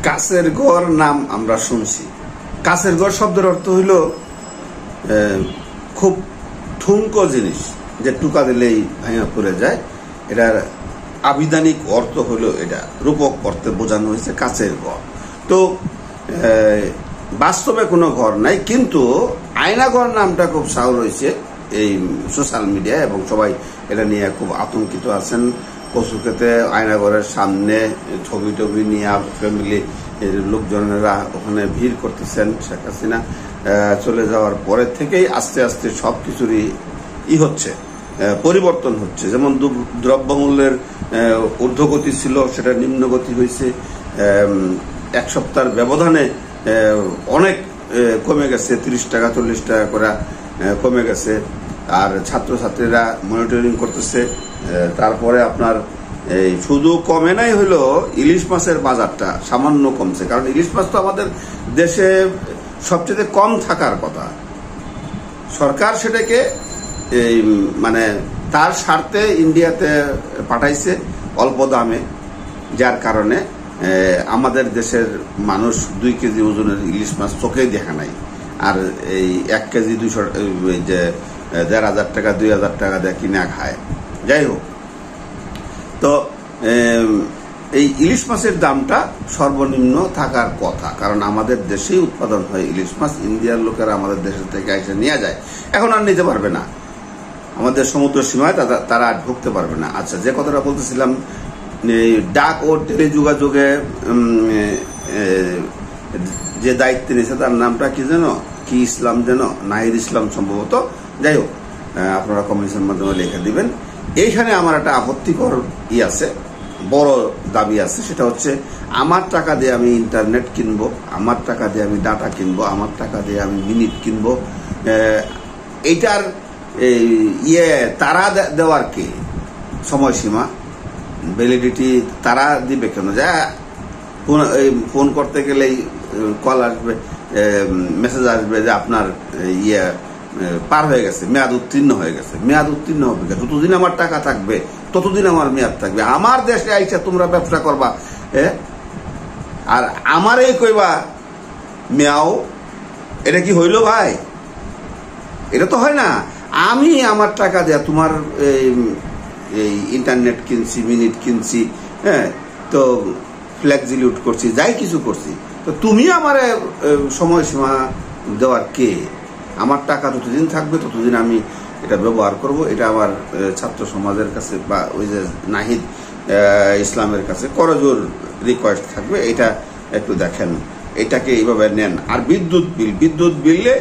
কাছের ঘর নাম আমরা শুনছি। কাছের ঘর শব্দের অর্থ হইল খুব ঠুনকো জিনিস, যে টুকা দিলেই ভাঙা পড়ে যায়। এটার আবিধানিক অর্থ হলো, এটা রূপক অর্থে বোঝানো হয়েছে কাছের ঘর। তো বাস্তবে কোনো ঘর নাই, কিন্তু আয়নাঘর নামটা খুব সাউর হয়েছে এই সোশ্যাল মিডিয়ায়, এবং সবাই এটা নিয়ে খুব আতঙ্কিত আছেন। কচুক্ষেতে আয়নাঘরের সামনে ছবি টবি নিয়ে ফ্যামিলি লোকজনেরা ওখানে ভিড় করতেছেন। শেখ হাসিনা চলে যাওয়ার পরের থেকেই আস্তে আস্তে সবকিছুরই হচ্ছে, পরিবর্তন হচ্ছে। যেমন দ্রব্যমূল্যের ঊর্ধ্বগতি ছিল, সেটা নিম্নগতি হয়েছে। এক সপ্তাহের ব্যবধানে অনেক কমে গেছে, 30 টাকা 40 টাকা করে কমে গেছে। আর ছাত্রছাত্রীরা মনিটরিং করতেছে। তারপরে আপনার এই শুধু কমে নাই হলো ইলিশ মাছের বাজারটা সামান্য কমছে, কারণ ইলিশ মাছ তো আমাদের দেশে সবচেয়ে কম থাকার কথা। সরকার সেটাকে এই মানে তার স্বার্থে ইন্ডিয়াতে পাঠাইছে অল্প দামে, যার কারণে আমাদের দেশের মানুষ 2 কেজি ওজনের ইলিশ মাছ চোখেই দেখা নাই। আর এই 1 কেজি 200 যে 1,500 টাকা 2,000 টাকা দিয়ে কিনা খায়। যাই হোক, তো এই ইলিশ মাছের দামটা সর্বনিম্ন থাকার কথা, কারণ আমাদের দেশেই উৎপাদন হয় ইলিশ মাছ। ইন্ডিয়ার লোকেরা আমাদের দেশের থেকে এসে নিয়ে যায়, এখন আর নিতে পারবে না। আমাদের সমুদ্র সীমায় তারা আর ঢুকতে পারবে না। আচ্ছা, যে কথাটা বলতেছিলাম, ডাক ও টেলিযোগাযোগে যে দায়িত্ব নিয়েছে তার নামটা কি যেন, কি ইসলাম যেন, নাহিদ ইসলাম সম্ভবত। যাই হোক, আপনারা কমেন্টের মাধ্যমে লিখে দিবেন। এইখানে আমার একটা আপত্তিকর আছে, বড় দাবি আছে। সেটা হচ্ছে, আমার টাকা দিয়ে আমি ইন্টারনেট কিনবো, আমার টাকা দিয়ে আমি ডাটা কিনবো, আমার টাকা দিয়ে আমি মিনিট কিনবো। এইটার তারা দেওয়ার কে? সময়সীমা, ভ্যালিডিটি তারা দিবে কেন? যা ফোন করতে গেলেই কল আসবে, মেসেজ আসবে যে আপনার পার হয়ে গেছে, মেয়াদ উত্তীর্ণ হয়ে গেছে। মেয়াদ উত্তীর্ণ হবে, যতদিন আমার টাকা থাকবে ততদিন আমার মেয়াদ থাকবে। আমার দেশে আইসা তোমরা ব্যবসা করবা, আর আমার এই কইবা মেয়াও, এটা কি হইল ভাই? এটা তো হয় না। আমি আমার টাকা দেয়া তোমার এই ইন্টারনেট কিনছি, মিনিট কিনছি, তো ফ্লেক্সিলিউট করছি, যাই কিছু করছি, তো তুমি আমার সময়সীমা দেওয়ার কে? আমার টাকা যতদিন থাকবে ততদিন আমি এটা ব্যবহার করব। এটা আমার ছাত্র সমাজের কাছে বা ওই যে নাহিদ ইসলামের কাছে করজোর রিকোয়েস্ট থাকবে, এটা একটু দেখেন, এটাকে এইভাবে নেন। আর বিদ্যুৎ বিলে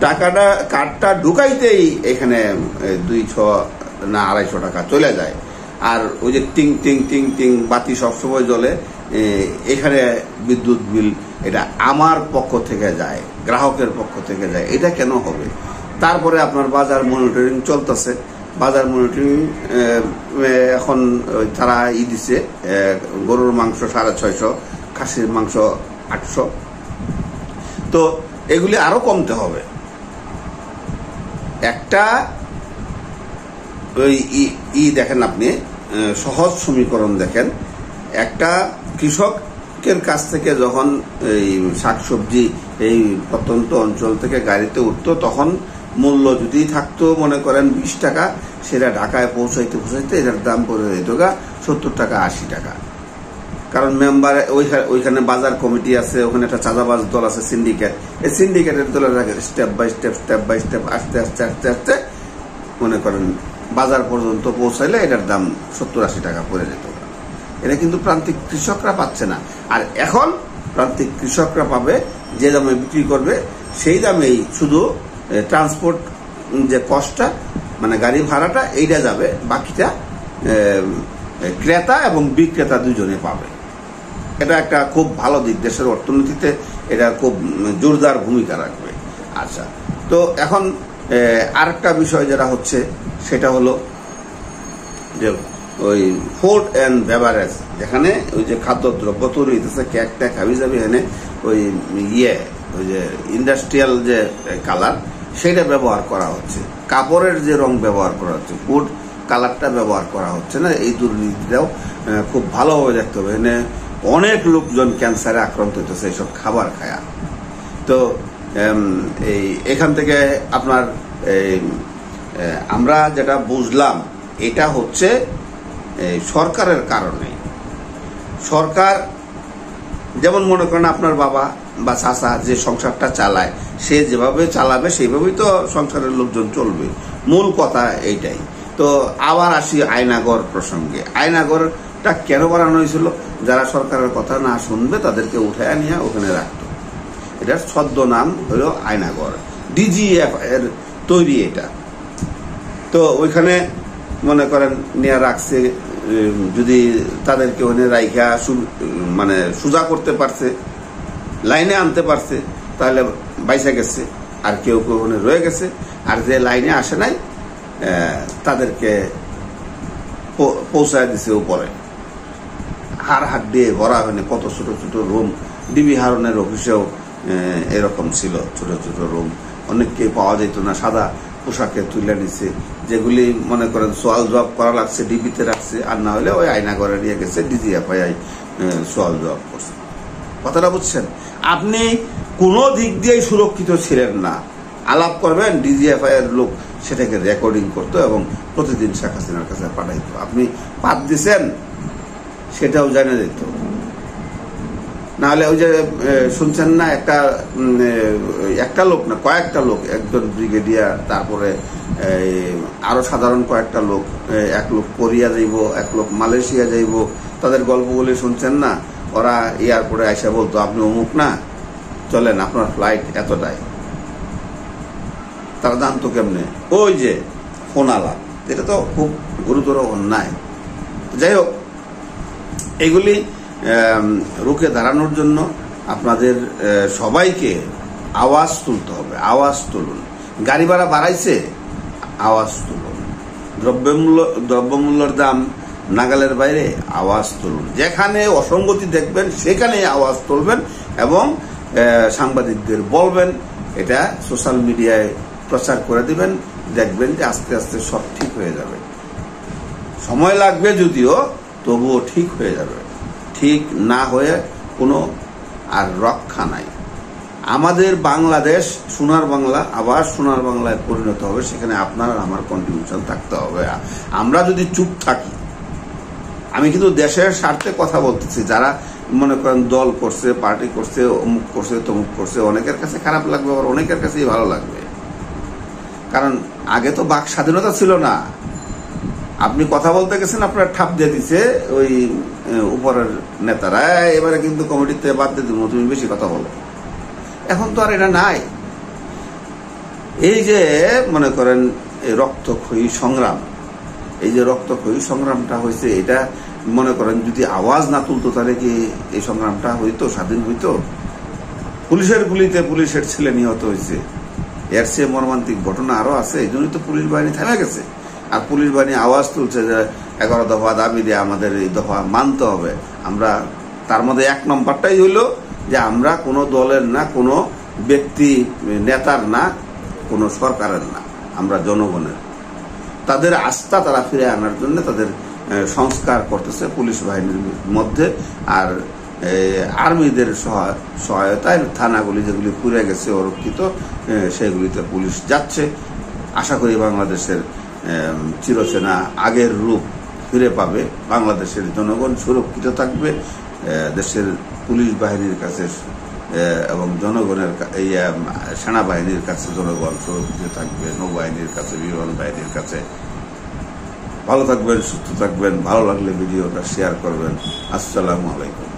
টাকাটা কার্ডটা ঢুকাইতেই এখানে 200 না 250 টাকা চলে যায়। আর ওই যে টিং টিং টিং টিং বাতি সবসময় জ্বলে, এখানে বিদ্যুৎ বিল এটা আমার পক্ষ থেকে যায়, গ্রাহকের পক্ষ থেকে যায়। এটা কেন হবে? তারপরে আপনার বাজার মনিটরিং চলতেছে। বাজার মনিটরিং এখন তারা দিছে, গরুর মাংস 650, খাসির মাংস 800। তো এগুলি আরো কমতে হবে। একটা ওই দেখেন, আপনি সহজ সমীকরণ দেখেন। একটা কৃষকের কাছ থেকে যখন এই শাকসবজি এই প্রত্যন্ত অঞ্চল থেকে গাড়িতে উঠতো, তখন মূল্য যদি থাকতো মনে করেন 20 টাকা, সেটা ঢাকায় পৌঁছাইতে এটার দাম পড়ে যেত 70 টাকা 80 টাকা। কারণ মেম্বার ওইখানে বাজার কমিটি আছে, ওখানে একটা চাঁদাবাজ দল আছে, সিন্ডিকেট। এই সিন্ডিকেটের দলের স্টেপ বাই স্টেপ আস্তে আস্তে মনে করেন বাজার পর্যন্ত পৌঁছাইলে এটার দাম 70-80 টাকা পড়ে যেত। এটা কিন্তু প্রান্তিক কৃষকরা পাচ্ছে না। আর এখন প্রান্তিক কৃষকরা পাবে, যে দামে বিক্রি করবে সেই দামেই, শুধু ট্রান্সপোর্ট যে কস্টটা মানে গাড়ি ভাড়াটা এইটা যাবে, বাকিটা ক্রেতা এবং বিক্রেতা দুজনে পাবে। এটা একটা খুব ভালো দিক, দেশের অর্থনীতিতে এটা খুব জোরদার ভূমিকা রাখবে। আচ্ছা, তো এখন আরেকটা বিষয় যেটা হচ্ছে, সেটা হলো যে ওই ফুড অ্যান্ড বেভারেজ, যেখানে ওই যে খাদ্যদ্রব্য তৈরি হইতেছে, কেক টেক হাবি যাবি, এখানে ওই ওই যে ইন্ডাস্ট্রিয়াল যে কালার সেটা ব্যবহার করা হচ্ছে, কাপড়ের যে রং ব্যবহার করা হচ্ছে, ফুড কালারটা ব্যবহার করা হচ্ছে না। এই দুর্নীতিটাও খুব ভালোভাবে দেখতে হবে। এখানে অনেক লোকজন ক্যান্সারে আক্রান্ত হইতেছে এইসব খাবার খায়া। তো এখান থেকে আপনার আমরা যেটা বুঝলাম এটা হচ্ছে সরকারের কারণে। সরকার যেমন মনে করেন আপনার বাবা বা চাচা যে সংসারটা চালায়, সে যেভাবে চালাবে সেইভাবেই তো সংসারের লোকজন চলবে, মূল কথা এইটাই। তো আবার আসি আয়নাগর প্রসঙ্গে। আয়নাগরটা কেন বানানো হয়েছিল? যারা সরকারের কথা না শুনবে তাদেরকে উঠায় নিয়ে ওখানে রাখতো। এটার ছদ্মনাম হলো আয়নাগর, ডিজিএফ এর তৈরি এটা। তো ওইখানে মনে করেন নিয়ে রাখছে, যদি তাদেরকে ওখানে রাইখা মানে সোজা করতে পারছে, লাইনে আনতে পারছে, তাহলে বাইসা গেছে। আর কেউ কেউ ওখানে রয়ে গেছে, আর যে লাইনে আসে নাই তাদেরকে পৌঁছায় দিছে উপরে। হাড় দিয়ে ভরা হয়নি, কত ছোট ছোট রুম। ডিবি হারনের অফিসেও এরকম ছিল, ছোট ছোট রুম। অনেককে পাওয়া যেত না, সাদা পোশাকে তুলে নিছে, যেগুলি মনে করেন সোয়াল জবাব করা লাগছে ডিবিতে রাখছে, আর না হলে ওই আয়নাগরে নিয়ে গেছে ডিজিএফআই সোয়াল জবাব করছে। কথাটা বুঝছেন? আপনি কোনো দিক দিয়েই সুরক্ষিত ছিলেন না। আলাপ করবেন, ডিজিএফআই এর লোক সেটাকে রেকর্ডিং করতো এবং প্রতিদিন শেখ হাসিনার কাছে পাঠাইতো। আপনি পাত দিছেন সেটাও জানা যেত। নাহলে ওই যে শুনছেন না, একটা লোক না, কয়েকটা লোক, একজন ব্রিগেডিয়ার, তারপরে আরো সাধারণ কয়েকটা লোক, এক লোক কোরিয়া যাইব, এক লোক মালয়েশিয়া যাইব, তাদের গল্পগুলি শুনছেন না? ওরা এয়ারপোর্টে আইসা বলতো আপনি অমুক না, চলেন আপনার ফ্লাইট এতটাই। তারা জানতো কেমনে? ওই যে ফোন আলাপ। এটা তো খুব গুরুতর অন্যায়। যাই হোক, এগুলি রুখে দাঁড়ানোর জন্য আপনাদের সবাইকে আওয়াজ তুলতে হবে। আওয়াজ তুলুন। গাড়ি ভাড়া বাড়াইছে, আওয়াজ তুলুন। দ্রব্যমূল্যের দাম নাগালের বাইরে, আওয়াজ তুলুন। যেখানে অসঙ্গতি দেখবেন সেখানে আওয়াজ তুলবেন এবং সাংবাদিকদের বলবেন, এটা সোশ্যাল মিডিয়ায় প্রচার করে দিবেন। দেখবেন যে আস্তে আস্তে সব ঠিক হয়ে যাবে। সময় লাগবে যদিও, তবুও ঠিক হয়ে যাবে। ঠিক না হয়ে কোনো আর রক্ষা নাই। আমাদের বাংলাদেশ সোনার বাংলা আবার সোনার বাংলায় পরিণত হবে, সেখানে আপনার আমার কন্ট্রিবিউশন থাকতে হবে। আমরা যদি চুপ থাকি, আমি কিন্তু দেশের স্বার্থে কথা বলতেছি, যারা মনে করেন দল করছে, পার্টি করছে, অমুক করছে, তমুক করছে, অনেকের কাছে খারাপ লাগবে, আবার অনেকের কাছেই ভালো লাগবে। কারণ আগে তো বাক স্বাধীনতা ছিল না। আপনি কথা বলতে গেছেন, আপনার ঠাপ দিয়ে দিছে ওই উপরের নেতারা, এবারে কিন্তু কমিটিতে বাদ দিয়ে দিব, তুমি বেশি কথা বলো। এখন তো আর এটা নাই। এই যে মনে করেন রক্তক্ষয়ী সংগ্রাম, এই যে রক্তক্ষয়ী সংগ্রামটা হয়েছে, এটা মনে করেন যদি আওয়াজ না তুলতো তাহলে কি এই সংগ্রামটা হইতো, স্বাধীন হইতো? পুলিশের গুলিতে পুলিশের ছেলে নিহত হয়েছে, এর চেয়ে মর্মান্তিক ঘটনা আরো আছে। এই জন্যই তো পুলিশ বাহিনী থেমে গেছে। আর পুলিশ বাহিনী আওয়াজ তুলছে যে 11 দফা দাবি দিয়ে আমাদের এই দফা মানতে হবে। আমরা তার মধ্যে 1 নম্বরটাই হইল যে আমরা কোনো দলের না, কোনো ব্যক্তি নেতার না, কোনো সরকারের না, আমরা জনগণের। তাদের আস্থা তারা ফিরে আনার জন্য তাদের সংস্কার করতেছে পুলিশ বাহিনীর মধ্যে। আর আর্মিদের সহায়তায় থানাগুলি যেগুলি পুড়ে গেছে অরক্ষিত, সেগুলিতে পুলিশ যাচ্ছে। আশা করি বাংলাদেশের চিরচেনা আগের রূপ ফিরে পাবে। বাংলাদেশের জনগণ সুরক্ষিত থাকবে। দেশের পুলিশ বাহিনীর কাছে এবং জনগণের এই সেনাবাহিনীর কাছে জনগণ সুরক্ষিত থাকবে, নৌবাহিনীর কাছে, বিমান বাহিনীর কাছে। ভালো থাকবেন, সুস্থ থাকবেন। ভালো লাগলে ভিডিওটা শেয়ার করবেন। আসসালামু আলাইকুম।